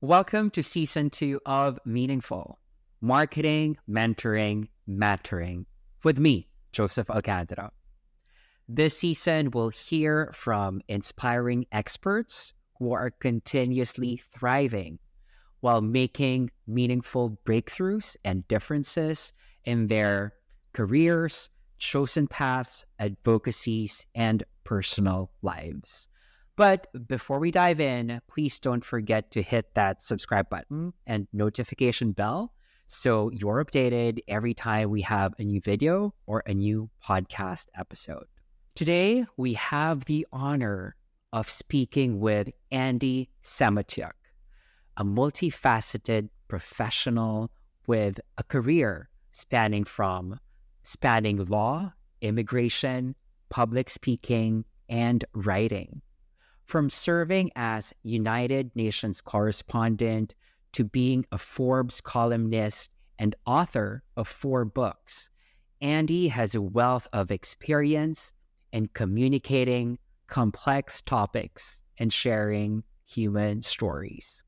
Welcome to Season 2 of Meaningful Marketing, Mentoring, Mattering with me, Joseph Alcantara. This season, we'll hear from inspiring experts who are continuously thriving while making meaningful breakthroughs and differences in their careers, chosen paths, advocacies, and personal lives. But before we dive in, please don't forget to hit that subscribe button and notification bell so you're updated every time we have a new video or a new podcast episode. Today, we have the honor of speaking with Andy Semotiuk, a multifaceted professional with a career spanning law, immigration, public speaking, and writing. From serving as United Nations correspondent to being a Forbes columnist and author of 4 books, Andy has a wealth of experience in communicating complex topics and sharing human stories.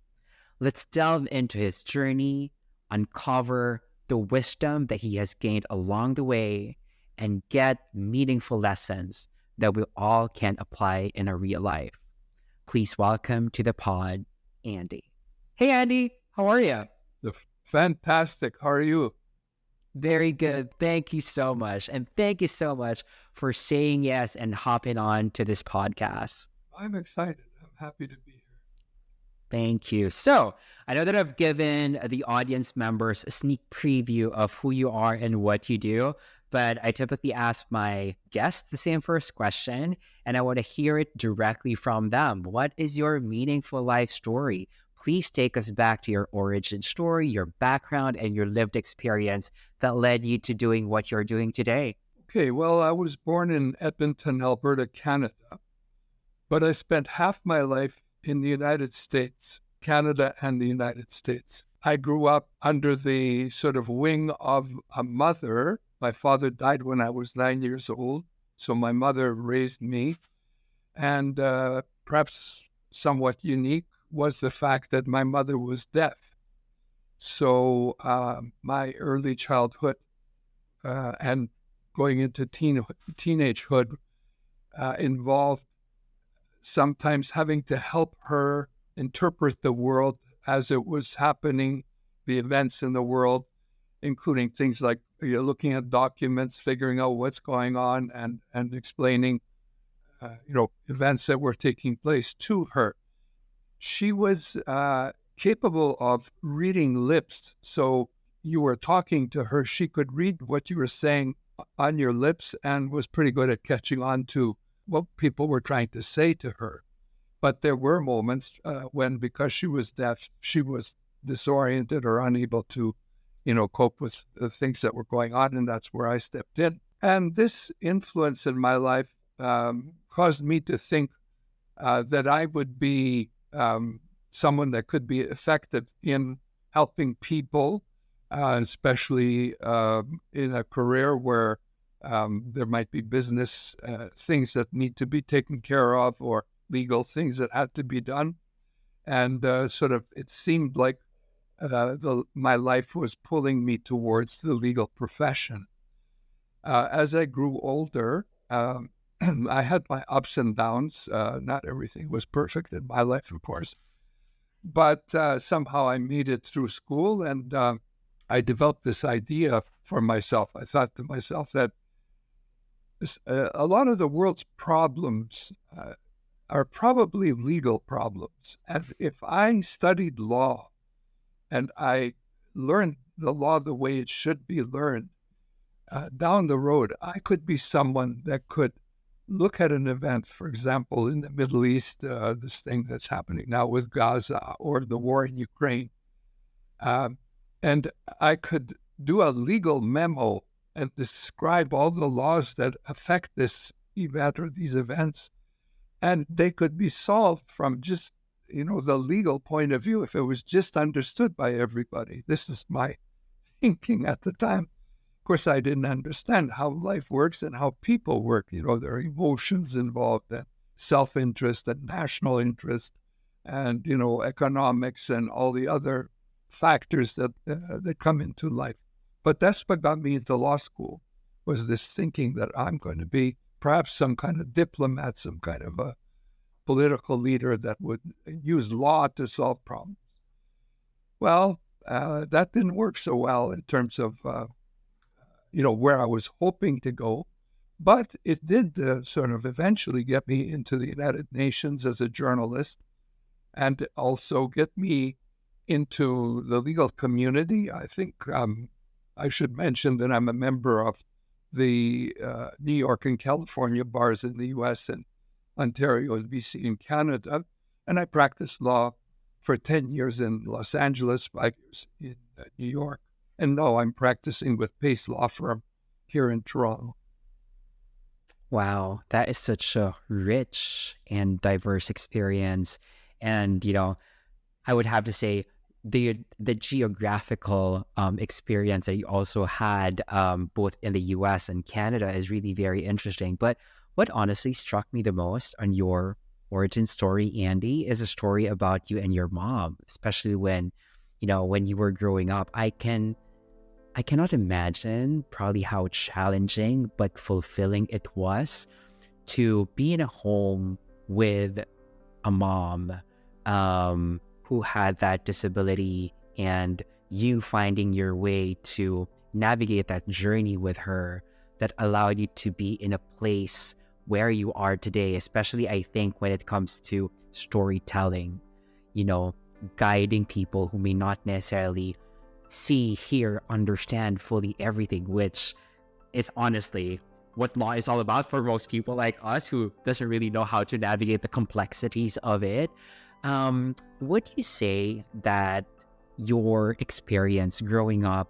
Let's delve into his journey, uncover the wisdom that he has gained along the way, and get meaningful lessons that we all can apply in our real life. Please welcome to the pod, Andy. Hey, Andy, how are you? Fantastic. How are you? Very good. Thank you so much. And thank you so much for saying yes and hopping on to this podcast. I'm excited. I'm happy to be here. Thank you. So I know that I've given the audience members a sneak preview of who you are and what you do, but I typically ask my guests the same first question, and I want to hear it directly from them. What is your meaningful life story? Please take us back to your origin story, your background, and your lived experience that led you to doing what you're doing today. Okay, well, I was born in Edmonton, Alberta, Canada, but I spent half my life in the United States, Canada and the United States. I grew up under the sort of wing of a mother. My father died when I was 9 years old, so my mother raised me. And perhaps somewhat unique was the fact that my mother was deaf. So my early childhood and going into teenagehood involved sometimes having to help her interpret the world as it was happening, the events in the world, including things like looking at documents, figuring out what's going on, and explaining, events that were taking place to her. She was capable of reading lips. So you were talking to her, she could read what you were saying on your lips and was pretty good at catching on to what people were trying to say to her. But there were moments when, because she was deaf, she was disoriented or unable to cope with the things that were going on, and that's where I stepped in. And this influence in my life caused me to think that I would be someone that could be effective in helping people, especially in a career where there might be business things that need to be taken care of or legal things that had to be done. And it seemed like my life was pulling me towards the legal profession. As I grew older, I had my ups and downs. Not everything was perfect in my life, of course. But somehow I made it through school, and I developed this idea for myself. I thought to myself that a lot of the world's problems are probably legal problems. And if I studied law and I learned the law the way it should be learned, down the road, I could be someone that could look at an event, for example, in the Middle East, this thing that's happening now with Gaza or the war in Ukraine. And I could do a legal memo and describe all the laws that affect this event or these events. And they could be solved from just, the legal point of view if it was just understood by everybody. This is my thinking at the time. Of course, I didn't understand how life works and how people work. There are emotions involved and self-interest and national interest, and, economics and all the other factors that come into life. But that's what got me into law school, was this thinking that I'm going to be perhaps some kind of diplomat, some kind of a political leader that would use law to solve problems. Well, that didn't work so well in terms of, where I was hoping to go. But it did sort of eventually get me into the United Nations as a journalist, and also get me into the legal community. I think I should mention that I'm a member of the New York and California bars in the U.S. and Ontario and BC in Canada. And I practiced law for 10 years in Los Angeles, 5 years in New York. And now I'm practicing with Pace Law Firm here in Toronto. Wow, that is such a rich and diverse experience. And, I would have to say the geographical experience that you also had both in the US and Canada is really very interesting. But what honestly struck me the most on your origin story, Andy, is a story about you and your mom, especially when you were growing up. I cannot imagine probably how challenging but fulfilling it was to be in a home with a mom who had that disability, and you finding your way to navigate that journey with her that allowed you to be in a place where you are today, especially I think when it comes to storytelling, guiding people who may not necessarily see, hear, understand fully everything, which is honestly what law is all about for most people like us who doesn't really know how to navigate the complexities of it. Would you say that your experience growing up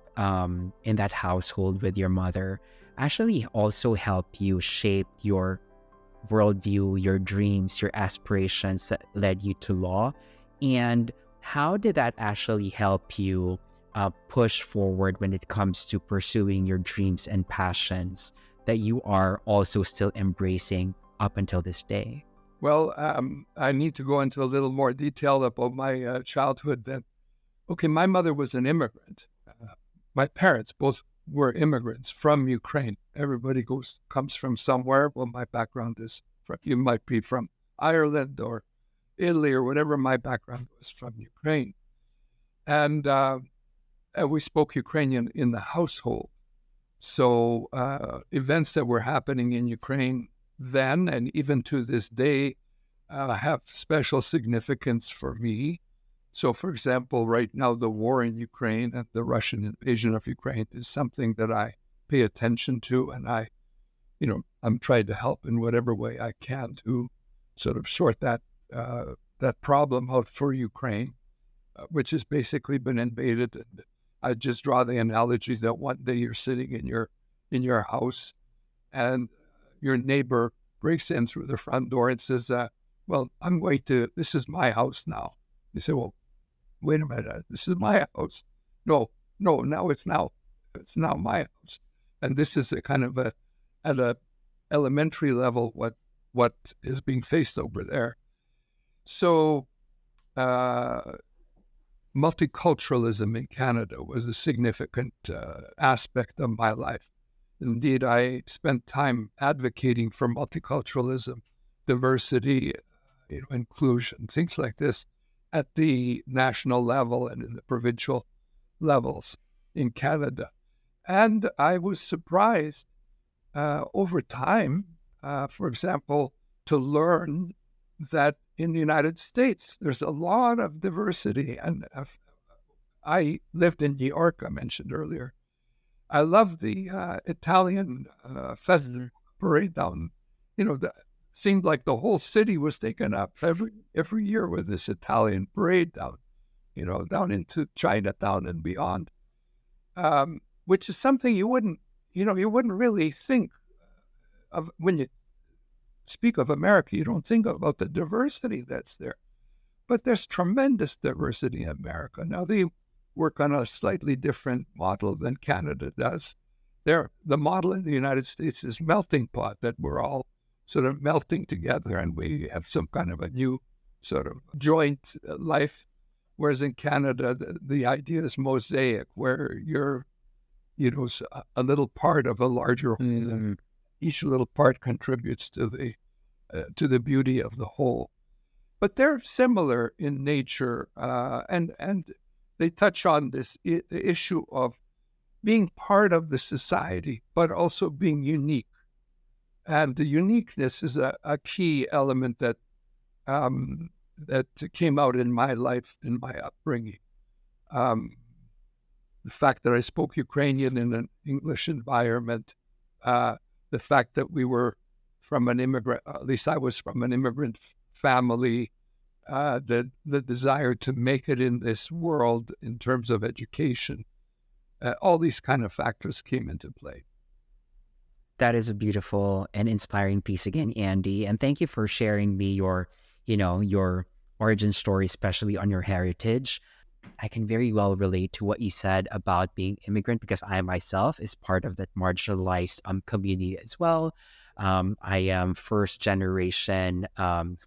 in that household with your mother actually also helped you shape your worldview, your dreams, your aspirations that led you to law? And how did that actually help you push forward when it comes to pursuing your dreams and passions that you are also still embracing up until this day? Well, I need to go into a little more detail about my childhood then. Okay, my mother was an immigrant. My parents both were immigrants from Ukraine. Everybody comes from somewhere. Well, my background is you might be from Ireland or Italy or whatever. My background was from Ukraine. And we spoke Ukrainian in the household. So events that were happening in Ukraine then and even to this day have special significance for me. So, for example, right now, the war in Ukraine and the Russian invasion of Ukraine is something that I pay attention to, and I'm trying to help in whatever way I can to sort of sort that problem out for Ukraine, which has basically been invaded. And I just draw the analogy that one day you're sitting in your house, and your neighbor breaks in through the front door and says, "Well, this is my house now." You say, "Well, wait a minute, this is my house." No, it's now my house. And this is a kind of at a elementary level what is being faced over there. So multiculturalism in Canada was a significant aspect of my life. Indeed, I spent time advocating for multiculturalism, diversity, inclusion, things like this at the national level and in the provincial levels in Canada. And I was surprised over time, for example, to learn that in the United States, there's a lot of diversity. And I lived in New York, I mentioned earlier. I love the Italian festival parade down. That seemed like the whole city was taken up every year with this Italian parade down, down into Chinatown and beyond, which is something you wouldn't really think of when you speak of America. You don't think about the diversity that's there, but there's tremendous diversity in America. Now they work on a slightly different model than Canada does. The model in the United States is melting pot, that we're all sort of melting together, and we have some kind of a new sort of joint life, whereas in Canada, the idea is mosaic, where you're, a little part of a larger whole, and each little part contributes to the beauty of the whole. But they're similar in nature, and they touch on the issue of being part of the society, but also being unique. And the uniqueness is a key element that came out in my life, in my upbringing. The fact that I spoke Ukrainian in an English environment, the fact that we were from an immigrant, at least I was from an immigrant family, the desire to make it in this world in terms of education, all these kind of factors came into play. That is a beautiful and inspiring piece again, Andy. And thank you for sharing me your origin story, especially on your heritage. I can very well relate to what you said about being immigrant, because I myself is part of that marginalized community as well. I am first generation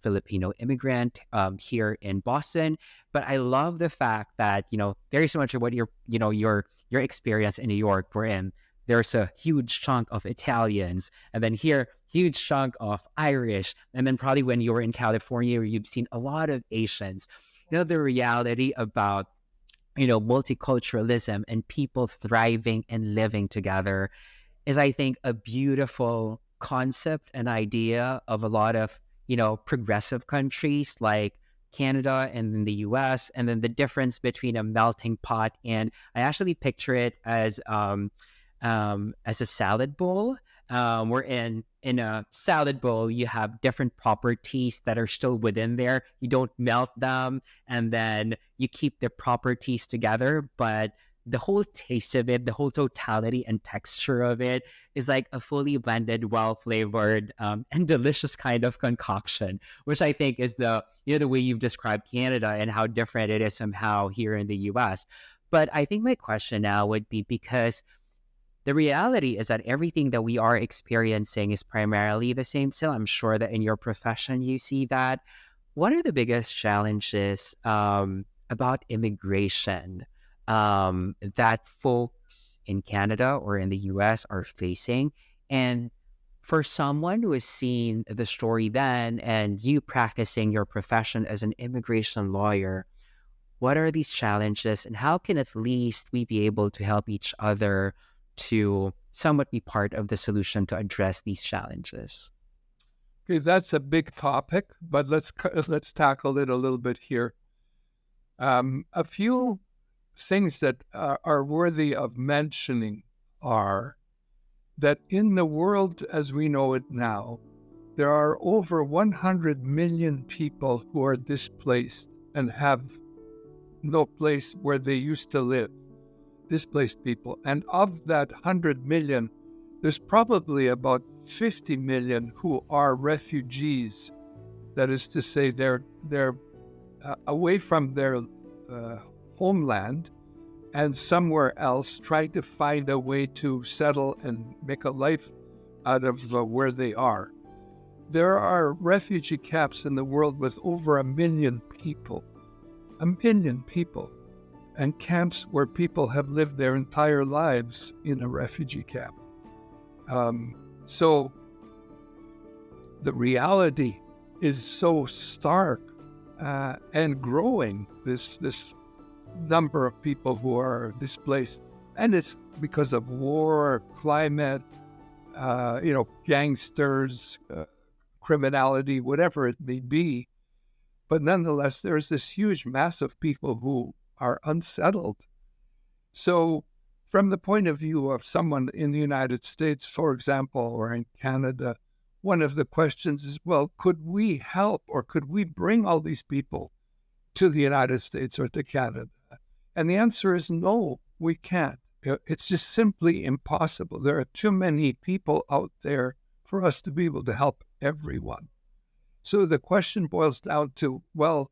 Filipino immigrant here in Boston, but I love the fact that, very similar to what your experience in New York, wherein there's a huge chunk of Italians, and then here, huge chunk of Irish, and then probably when you were in California, you've seen a lot of Asians. The reality about, multiculturalism and people thriving and living together is, I think, a beautiful concept and idea of a lot of, progressive countries like Canada and then the US, and then the difference between a melting pot. And I actually picture it as a salad bowl. We're in a salad bowl, you have different properties that are still within there. You don't melt them, and then you keep the properties together, but the whole taste of it, the whole totality and texture of it is like a fully blended, well-flavored, and delicious kind of concoction, which I think is the way you've described Canada and how different it is somehow here in the US. But I think my question now would be, because the reality is that everything that we are experiencing is primarily the same still. I'm sure that in your profession you see that. What are the biggest challenges about immigration that folks in Canada or in the US are facing? And for someone who has seen the story then, and you practicing your profession as an immigration lawyer, what are these challenges, and how can at least we be able to help each other to somewhat be part of the solution to address these challenges? Okay, that's a big topic, but let's tackle it a little bit here. A few things that are worthy of mentioning are that in the world as we know it now, there are over 100 million people who are displaced and have no place where they used to live. Displaced people. And of that 100 million, there's probably about 50 million who are refugees. That is to say, they're away from their homeland and somewhere else, trying to find a way to settle and make a life out of where they are. There are refugee camps in the world with over 1 million people. 1 million people. And camps where people have lived their entire lives in a refugee camp. So the reality is so stark and growing, this number of people who are displaced. And it's because of war, climate, gangsters, criminality, whatever it may be. But nonetheless, there's this huge mass of people who are unsettled. So from the point of view of someone in the United States, for example, or in Canada, one of the questions is, well, could we help, or could we bring all these people to the United States or to Canada? And the answer is no, we can't. It's just simply impossible. There are too many people out there for us to be able to help everyone. So the question boils down to, well,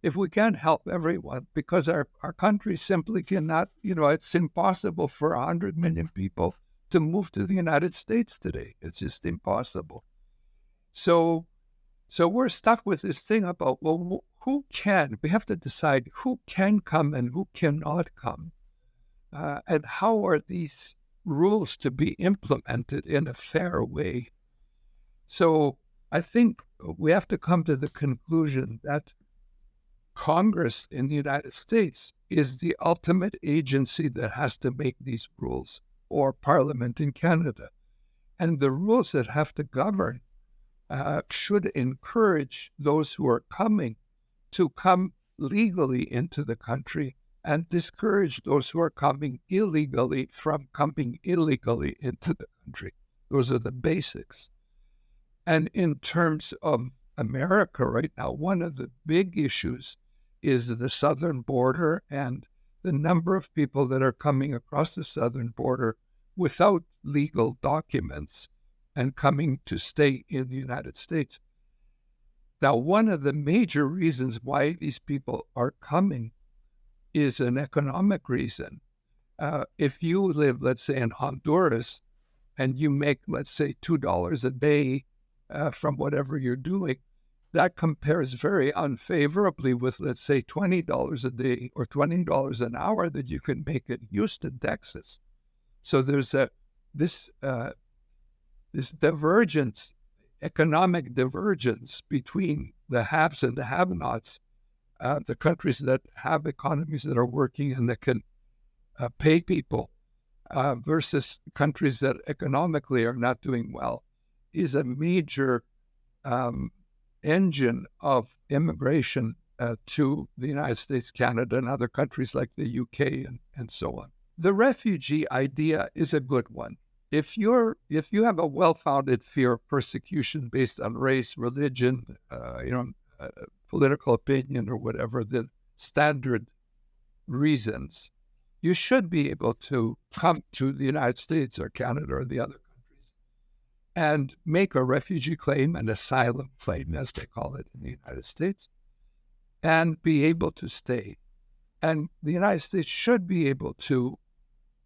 if we can't help everyone, because our country simply cannot, it's impossible for 100 million people to move to the United States today. It's just impossible. So So we're stuck with this thing about, well, who can? We have to decide who can come and who cannot come. And how are these rules to be implemented in a fair way? So I think we have to come to the conclusion that Congress in the United States is the ultimate agency that has to make these rules, or Parliament in Canada. And the rules that have to govern should encourage those who are coming to come legally into the country and discourage those who are coming illegally from coming illegally into the country. Those are the basics. And in terms of America right now, one of the big issues is the southern border and the number of people that are coming across the southern border without legal documents and coming to stay in the United States. Now, one of the major reasons why these people are coming is an economic reason. If you live, let's say, in Honduras, and you make, let's say, $2 a day from whatever you're doing, that compares very unfavorably with, let's say, $20 a day or $20 an hour that you can make in Houston, Texas. So there's this divergence, economic divergence between the haves and the have-nots, the countries that have economies that are working and that can pay people versus countries that economically are not doing well, is a major engine of immigration to the United States, Canada, and other countries like the UK and so on. The refugee idea is a good one. If you have a well-founded fear of persecution based on race, religion, political opinion, or whatever the standard reasons, you should be able to come to the United States or Canada or the other countries and make a refugee claim, an asylum claim, as they call it in the United States, and be able to stay. And the United States should be able to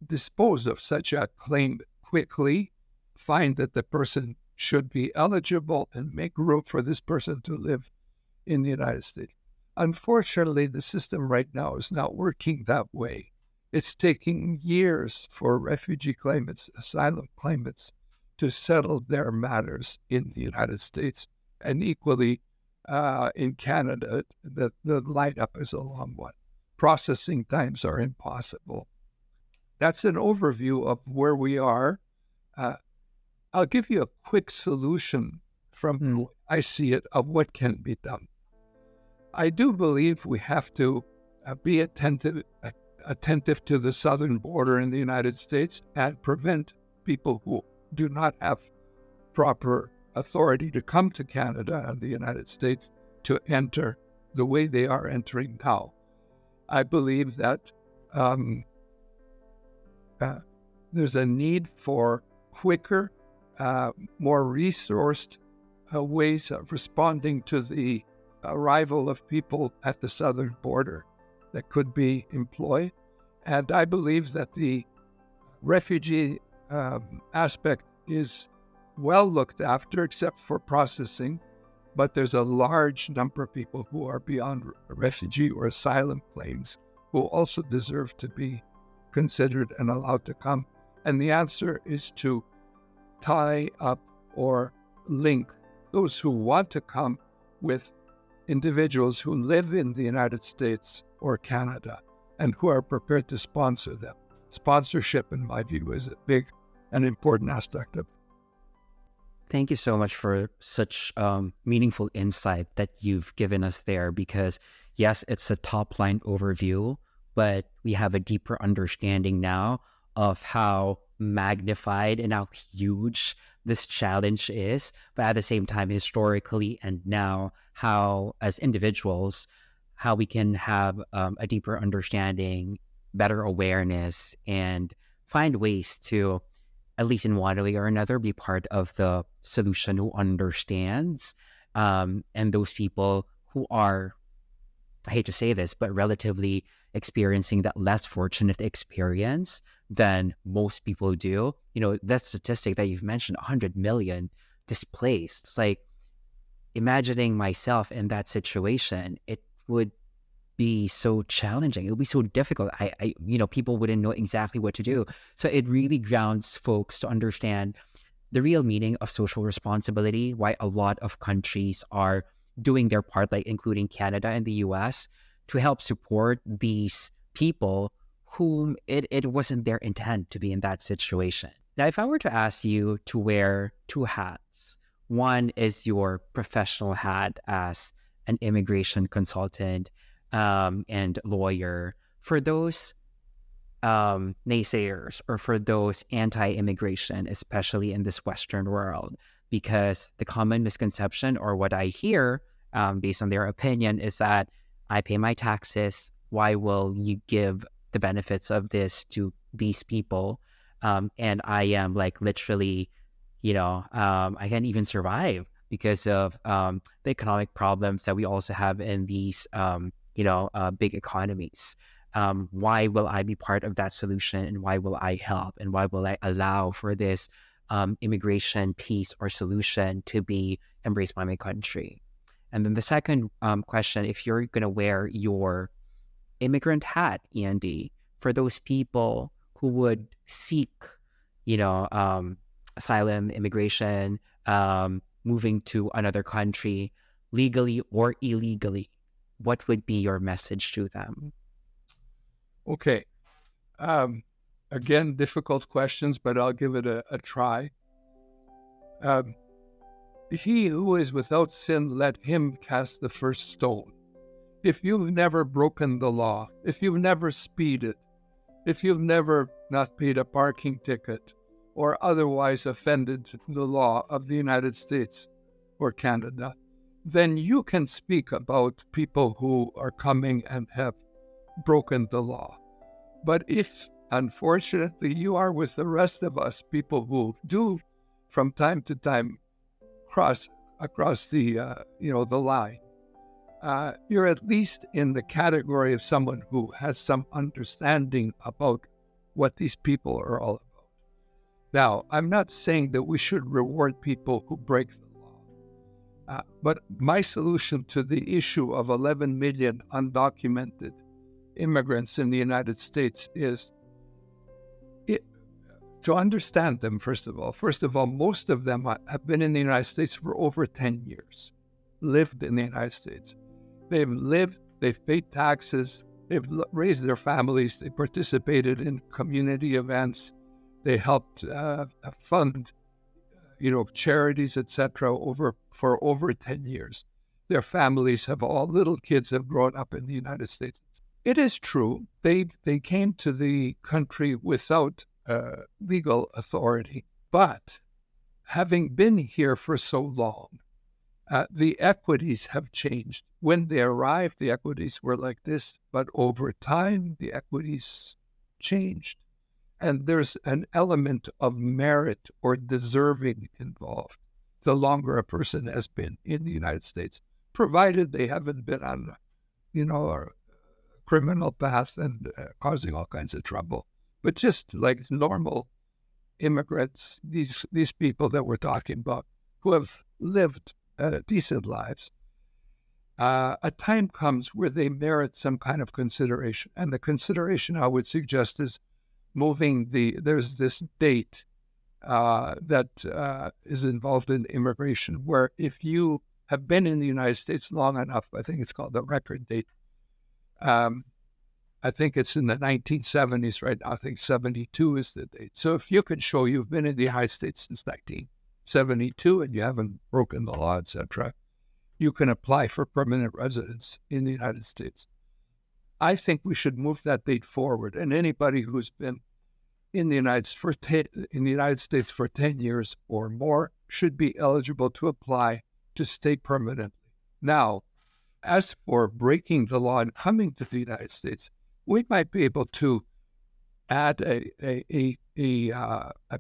dispose of such a claim quickly, find that the person should be eligible, and make room for this person to live in the United States. Unfortunately, the system right now is not working that way. It's taking years for refugee claimants, asylum claimants, to settle their matters in the United States. And equally, in Canada, the lineup is a long one. Processing times are impossible. That's an overview of where we are. I'll give you a quick solution from the way I see it of what can be done. I do believe we have to be attentive to the southern border in the United States and prevent people who do not have proper authority to come to Canada and the United States to enter the way they are entering now. I believe that there's a need for quicker, more resourced ways of responding to the arrival of people at the southern border that could be employed. And I believe that the refugee aspect is well looked after, except for processing. But there's a large number of people who are beyond refugee or asylum claims who also deserve to be considered and allowed to come. And the answer is to tie up or link those who want to come with individuals who live in the United States or Canada and who are prepared to sponsor them. Sponsorship, in my view, is a big and important aspect of it. Thank you so much for such meaningful insight that you've given us there, because yes, it's a top-line overview, but we have a deeper understanding now of how magnified and how huge this challenge is, but at the same time, historically and now, how as individuals, how we can have a deeper understanding, better awareness, and find ways to, at least in one way or another, be part of the solution, who understands, and those people who are, I hate to say this, but relatively experiencing that less fortunate experience than most people do. You know, that statistic that you've mentioned, 100 million displaced. It's like, imagining myself in that situation, it would be so challenging. It would be so difficult. People wouldn't know exactly what to do. So it really grounds folks to understand the real meaning of social responsibility, why a lot of countries are doing their part, like including Canada and the US, to help support these people whom it wasn't their intent to be in that situation. Now, if I were to ask you to wear two hats, one is your professional hat as an immigration consultant and lawyer. For those naysayers or for those anti-immigration, especially in this Western world, because the common misconception or what I hear based on their opinion is that I pay my taxes. Why will you give the benefits of this to these people? And I am like literally, I can't even survive because of the economic problems that we also have in these, big economies. Why will I be part of that solution, and why will I help, and why will I allow for this immigration piece or solution to be embraced by my country? And then the second question, if you're going to wear your immigrant hat, Andy, for those people who would seek, asylum, immigration, moving to another country, legally or illegally, what would be your message to them? Okay. Again, difficult questions, but I'll give it a try. He who is without sin, let him cast the first stone. If you've never broken the law, if you've never speeded, if you've never not paid a parking ticket or otherwise offended the law of the United States or Canada, then you can speak about people who are coming and have broken the law. But if, unfortunately, you are with the rest of us, people who do from time to time cross across the line, you're at least in the category of someone who has some understanding about what these people are all about. Now, I'm not saying that we should reward people who break the law, but my solution to the issue of 11 million undocumented immigrants in the United States is to understand them, first of all. First of all, most of them have been in the United States for over 10 years, lived in the United States. They've lived, they've paid taxes, they've raised their families, they participated in community events, they helped fund, charities, etc. for over 10 years. Their families little kids have grown up in the United States. It is true, they came to the country without legal authority, but having been here for so long, the equities have changed. When they arrived, the equities were like this, but over time, the equities changed. And there's an element of merit or deserving involved the longer a person has been in the United States, provided they haven't been on, a criminal path and causing all kinds of trouble. But just like normal immigrants, these people that we're talking about, who have lived decent lives, a time comes where they merit some kind of consideration. And the consideration I would suggest is there's this date that is involved in immigration, where if you have been in the United States long enough, I think it's called the record date. I think it's in the 1970s right now. I think 72 is the date. So if you can show you've been in the United States since 1972 and you haven't broken the law, etc., you can apply for permanent residence in the United States. I think we should move that date forward, and anybody who's been in the United States for 10 years or more should be eligible to apply to stay permanently. Now, as for breaking the law and coming to the United States, we might be able to add a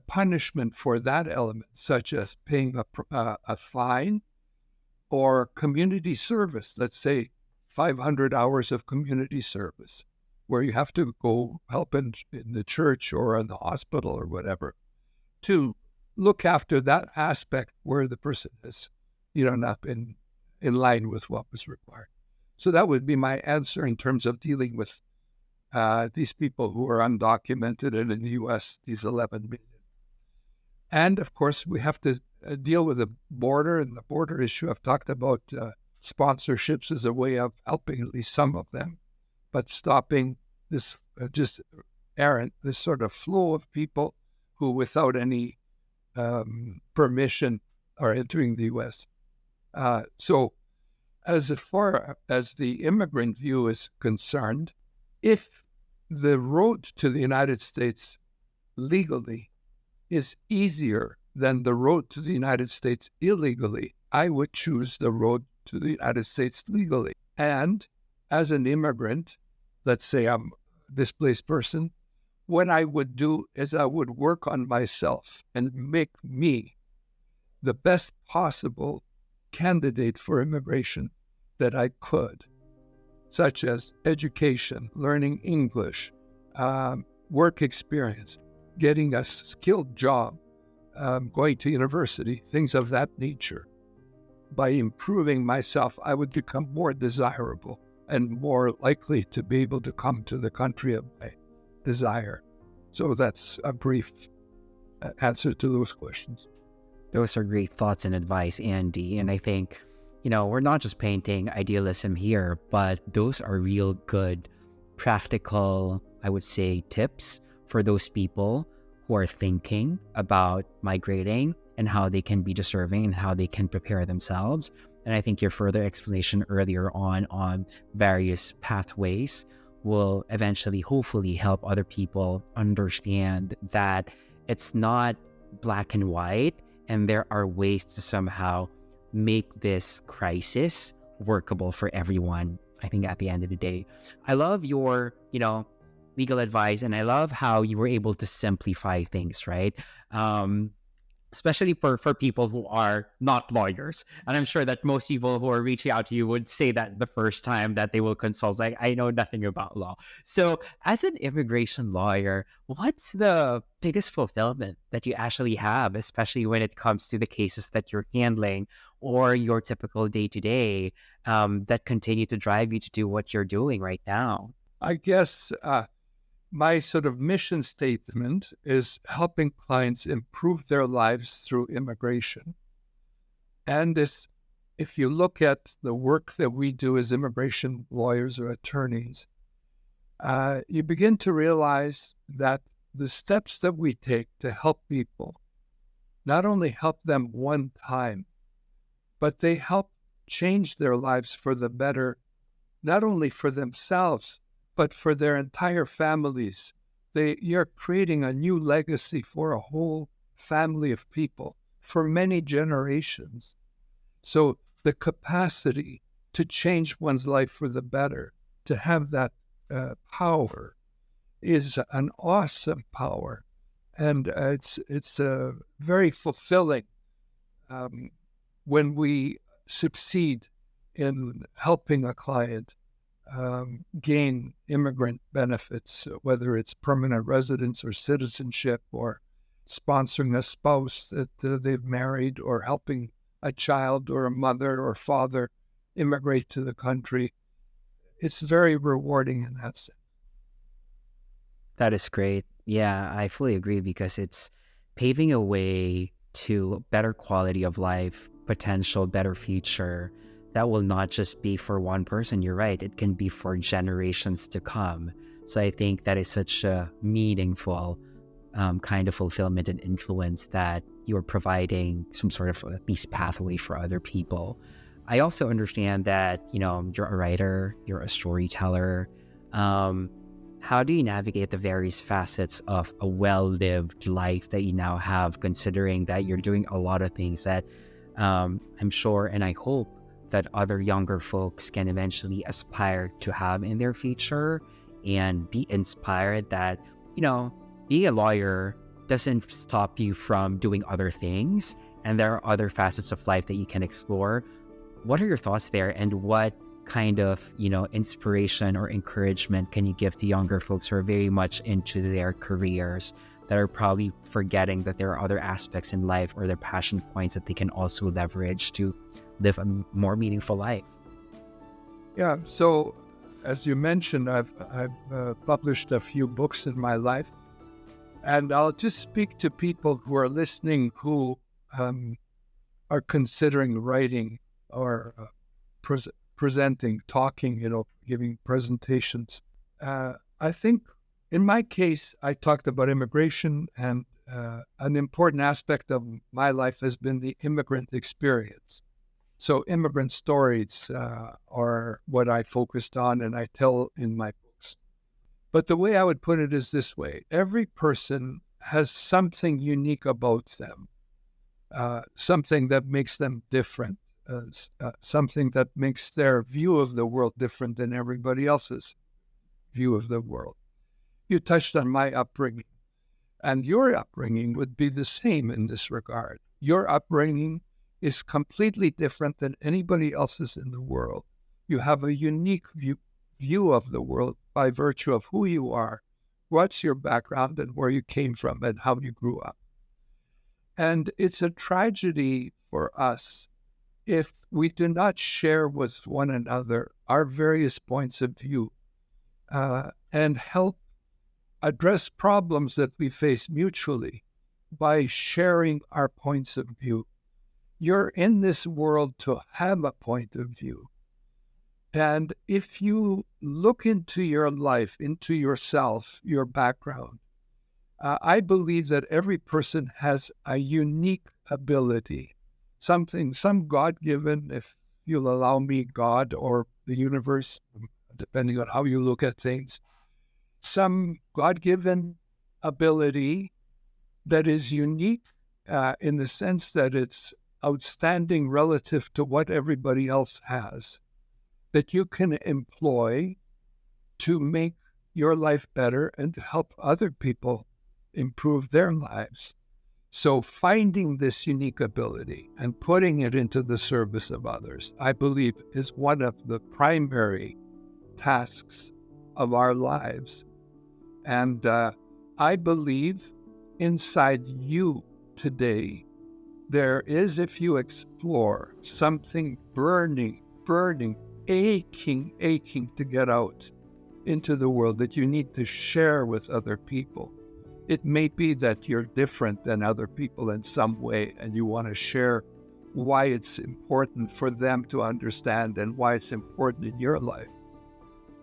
punishment for that element, such as paying a fine or community service. Let's say 500 hours of community service, where you have to go help in the church or in the hospital or whatever, to look after that aspect where the person has, not been in line with what was required. So that would be my answer in terms of dealing with these people who are undocumented, and in the U.S., these 11 million. And of course, we have to deal with the border and the border issue. I've talked about sponsorships as a way of helping at least some of them, but stopping this this sort of flow of people who, without any permission, are entering the U.S. So as far as the immigrant view is concerned, if the road to the United States legally is easier than the road to the United States illegally, I would choose the road to the United States legally. And as an immigrant, let's say I'm a displaced person, what I would do is I would work on myself and make me the best possible candidate for immigration that I could, such as education, learning English, work experience, getting a skilled job, going to university, things of that nature. By improving myself, I would become more desirable and more likely to be able to come to the country of my desire. So that's a brief answer to those questions. Those are great thoughts and advice, Andy. And I think, we're not just painting idealism here, but those are real good, practical, I would say, tips for those people who are thinking about migrating and how they can be deserving and how they can prepare themselves. And I think your further explanation earlier on various pathways will eventually, hopefully, help other people understand that it's not black and white, and there are ways to somehow make this crisis workable for everyone, I think, at the end of the day. I love your, legal advice, and I love how you were able to simplify things, right? Especially for people who are not lawyers. And I'm sure that most people who are reaching out to you would say that the first time that they will consult, like, I know nothing about law. So as an immigration lawyer, what's the biggest fulfillment that you actually have, especially when it comes to the cases that you're handling or your typical day-to-day that continue to drive you to do what you're doing right now? I guess my sort of mission statement is helping clients improve their lives through immigration. And if you look at the work that we do as immigration lawyers or attorneys, you begin to realize that the steps that we take to help people not only help them one time, but they help change their lives for the better, not only for themselves, but for their entire families. You're creating a new legacy for a whole family of people for many generations. So the capacity to change one's life for the better, to have that power, is an awesome power. And it's very fulfilling when we succeed in helping a client gain immigrant benefits, whether it's permanent residence or citizenship, or sponsoring a spouse that they've married, or helping a child or a mother or father immigrate to the country. It's very rewarding in that sense. That is great. Yeah, I fully agree, because it's paving a way to better quality of life, potential better future. That will not just be for one person. You're right. It can be for generations to come. So I think that is such a meaningful kind of fulfillment and influence, that you're providing some sort of at least pathway for other people. I also understand that, you're a writer, you're a storyteller. How do you navigate the various facets of a well-lived life that you now have, considering that you're doing a lot of things that I'm sure and I hope that other younger folks can eventually aspire to have in their future, and be inspired that, being a lawyer doesn't stop you from doing other things, and there are other facets of life that you can explore. What are your thoughts there, and what kind of, inspiration or encouragement can you give to younger folks who are very much into their careers, that are probably forgetting that there are other aspects in life or their passion points that they can also leverage to live a more meaningful life. Yeah. So, as you mentioned, I've published a few books in my life, and I'll just speak to people who are listening who are considering writing or presenting, talking, giving presentations. I think in my case, I talked about immigration, and an important aspect of my life has been the immigrant experience. So immigrant stories are what I focused on and I tell in my books. But the way I would put it is this way. Every person has something unique about them, something that makes them different, something that makes their view of the world different than everybody else's view of the world. You touched on my upbringing, and your upbringing would be the same in this regard. Your upbringing is completely different than anybody else's in the world. You have a unique view of the world by virtue of who you are, what's your background, and where you came from, and how you grew up. And it's a tragedy for us if we do not share with one another our various points of view and help address problems that we face mutually by sharing our points of view. You're in this world to have a point of view. And if you look into your life, into yourself, your background, I believe that every person has a unique ability, some God-given, if you'll allow me, God or the universe, depending on how you look at things, some God-given ability that is unique in the sense that it's outstanding relative to what everybody else has, that you can employ to make your life better and to help other people improve their lives. So finding this unique ability and putting it into the service of others, I believe, is one of the primary tasks of our lives. And I believe inside you today, there is, if you explore, something burning, aching to get out into the world that you need to share with other people. It may be that you're different than other people in some way, and you want to share why it's important for them to understand and why it's important in your life.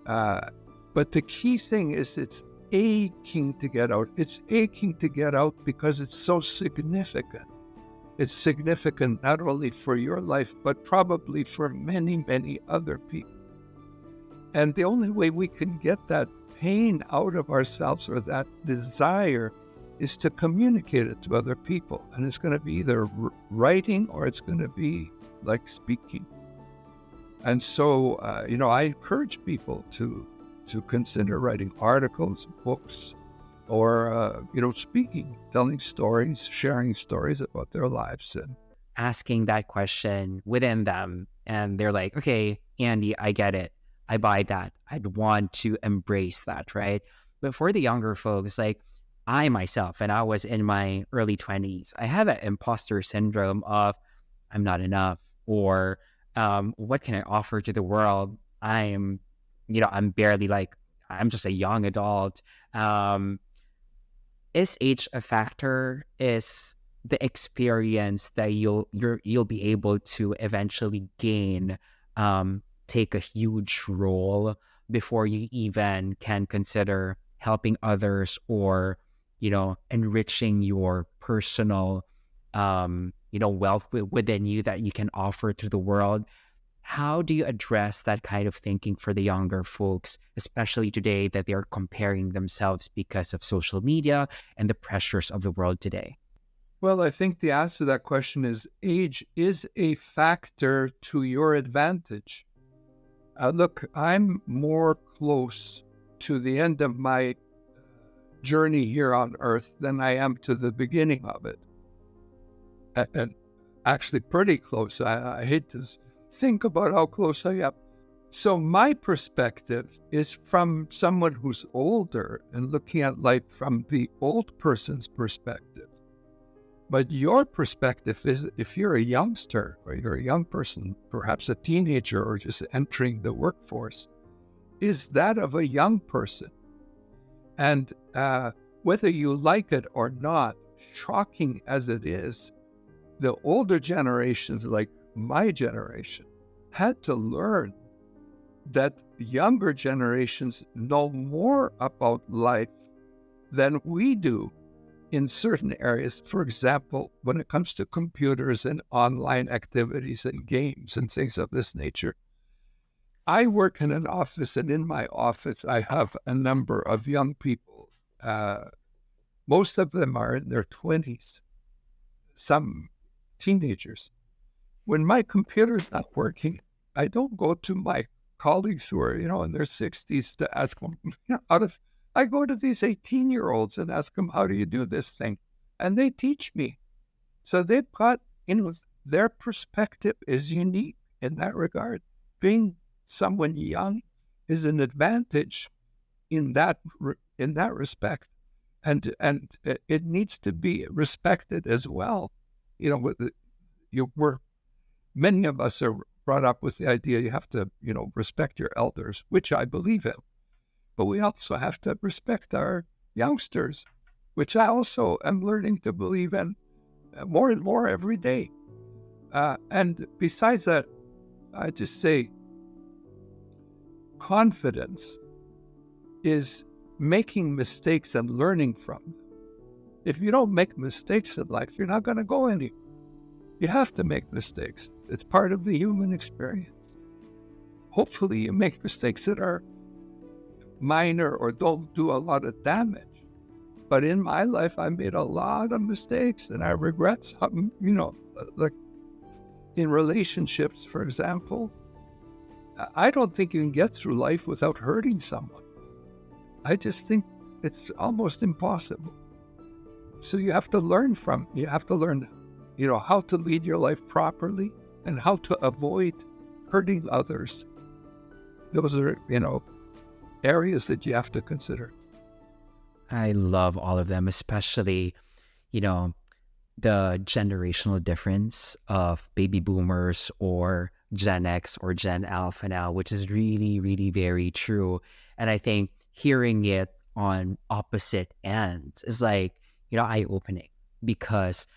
But the key thing is it's aching to get out. It's aching to get out because it's so significant. It's significant not only for your life, but probably for many, many other people. And the only way we can get that pain out of ourselves or that desire is to communicate it to other people. And it's going to be either writing or it's going to be like speaking. And so, I encourage people to consider writing articles, books, or, speaking, telling stories, sharing stories about their lives. And asking that question within them. And they're like, okay, Andy, I get it. I buy that. I'd want to embrace that, right? But for the younger folks, like I myself, and I was in my early 20s, I had that imposter syndrome of I'm not enough, or what can I offer to the world? I'm barely I'm just a young adult. Is age a factor? Is the experience that you'll be able to eventually gain take a huge role before you even can consider helping others or enriching your personal wealth within you that you can offer to the world? How do you address that kind of thinking for the younger folks, especially today that they are comparing themselves because of social media and the pressures of the world today? Well, I think the answer to that question is age is a factor to your advantage. Look, I'm more close to the end of my journey here on Earth than I am to the beginning of it. And actually pretty close. I hate to think about how close I am. So my perspective is from someone who's older and looking at life from the old person's perspective. But your perspective is, if you're a youngster or you're a young person, perhaps a teenager or just entering the workforce, is that of a young person. And whether you like it or not, shocking as it is, the older generations, like my generation, had to learn that younger generations know more about life than we do in certain areas. For example, when it comes to computers and online activities and games and things of this nature. I work in an office, and in my office, I have a number of young people. Most of them are in their 20s, some teenagers. When my computer's not working, I don't go to my colleagues who are, in their 60s to ask them, I go to these 18-year-olds and ask them, how do you do this thing? And they teach me. So they've got, their perspective is unique in that regard. Being someone young is an advantage in that respect. And it needs to be respected as well. Many of us are brought up with the idea you have to, respect your elders, which I believe in. But we also have to respect our youngsters, which I also am learning to believe in more and more every day. And besides that, I just say confidence is making mistakes and learning from them. If you don't make mistakes in life, you're not going to go anywhere. You have to make mistakes. It's part of the human experience. Hopefully you make mistakes that are minor or don't do a lot of damage. But in my life, I made a lot of mistakes and I regret some, like in relationships, for example. I don't think you can get through life without hurting someone. I just think it's almost impossible. So you have to learn how to lead your life properly and how to avoid hurting others. Those are, areas that you have to consider. I love all of them, especially, the generational difference of baby boomers or Gen X or Gen Alpha now, which is really, really very true. And I think hearing it on opposite ends is like, eye-opening, because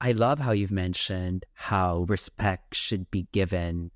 I love how you've mentioned how respect should be given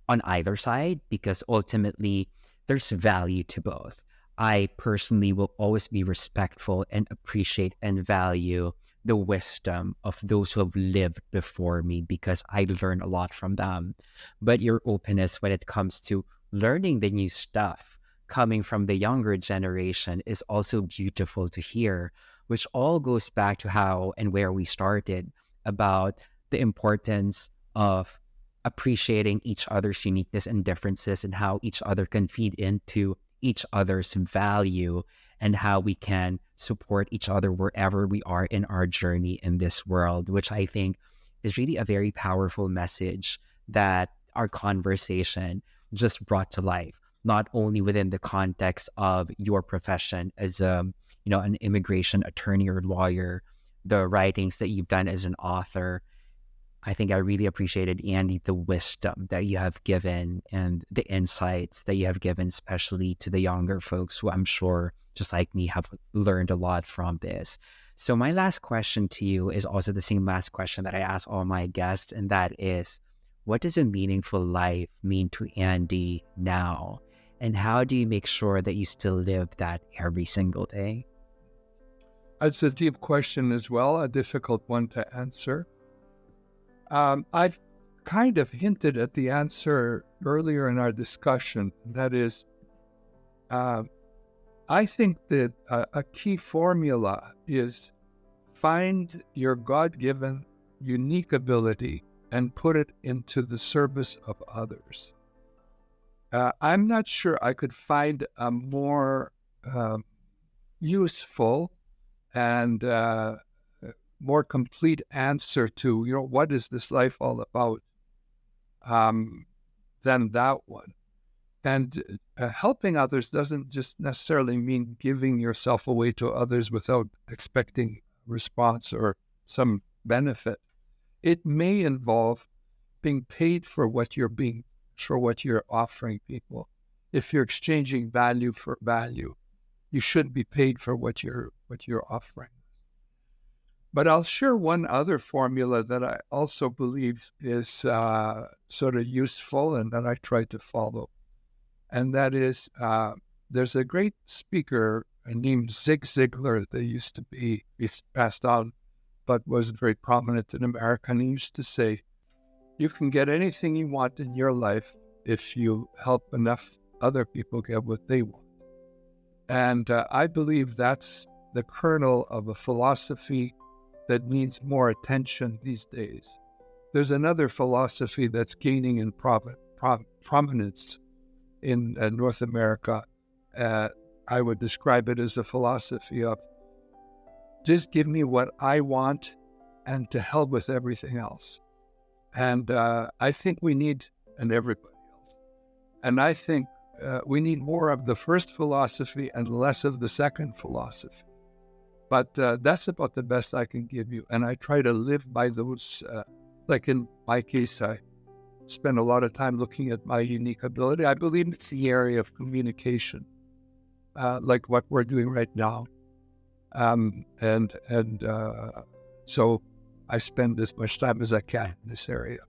on either side, because ultimately there's value to both. I personally will always be respectful and appreciate and value the wisdom of those who have lived before me, because I learn a lot from them. But your openness when it comes to learning the new stuff coming from the younger generation is also beautiful to hear, which all goes back to how and where we started about the importance of appreciating each other's uniqueness and differences and how each other can feed into each other's value and how we can support each other wherever we are in our journey in this world, which I think is really a very powerful message that our conversation just brought to life, not only within the context of your profession as an immigration attorney or lawyer, the writings that you've done as an author. I think I really appreciated, Andy, the wisdom that you have given and the insights that you have given, especially to the younger folks who I'm sure, just like me, have learned a lot from this. So my last question to you is also the same last question that I ask all my guests, and that is, what does a meaningful life mean to Andy now? And how do you make sure that you still live that every single day? It's a deep question as well, a difficult one to answer. I've kind of hinted at the answer earlier in our discussion. That is, I think that a key formula is find your God-given unique ability and put it into the service of others. I'm not sure I could find a more useful and more complete answer to, what is this life all about, than that one. And helping others doesn't just necessarily mean giving yourself away to others without expecting response or some benefit. It may involve being paid for what you're offering people. If you're exchanging value for value, you should be paid for what you're offering. But I'll share one other formula that I also believe is sort of useful and that I try to follow. And that is, there's a great speaker named Zig Ziglar that used to be, he's passed on, but was very prominent in America. And he used to say, you can get anything you want in your life if you help enough other people get what they want. And I believe that's the kernel of a philosophy that needs more attention these days. There's another philosophy that's gaining in prominence in North America. I would describe it as a philosophy of just give me what I want and to hell with everything else. And I think we need, and everybody else, and I think we need more of the first philosophy and less of the second philosophy. But that's about the best I can give you. And I try to live by those, like in my case, I spend a lot of time looking at my unique ability. I believe it's the area of communication, like what we're doing right now. So I spend as much time as I can in this area.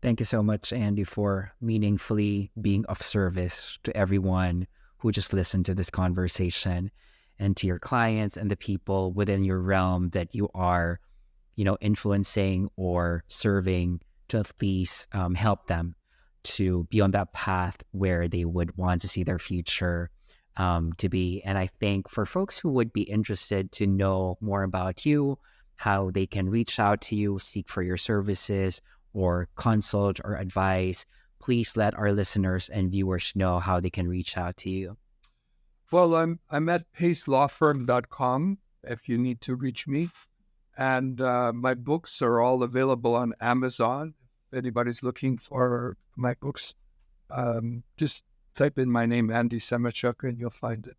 Thank you so much, Andy, for meaningfully being of service to everyone who just listened to this conversation, and to your clients and the people within your realm that you are, influencing or serving to at least help them to be on that path where they would want to see their future to be. And I think for folks who would be interested to know more about you, how they can reach out to you, seek for your services, or consult or advise, please let our listeners and viewers know how they can reach out to you. Well, I'm at pacelawfirm.com if you need to reach me. And my books are all available on Amazon. If anybody's looking for my books, just type in my name, Andy Semotiuk, and you'll find it.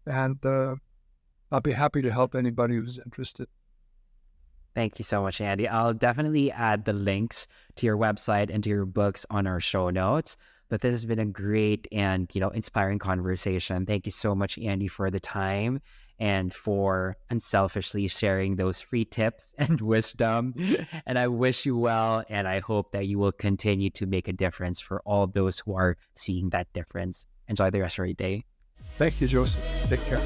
And I'll be happy to help anybody who's interested. Thank you so much, Andy. I'll definitely add the links to your website and to your books on our show notes. But this has been a great and, inspiring conversation. Thank you so much, Andy, for the time and for unselfishly sharing those free tips and wisdom. And I wish you well, and I hope that you will continue to make a difference for all those who are seeing that difference. Enjoy the rest of your day. Thank you, Joseph. Take care.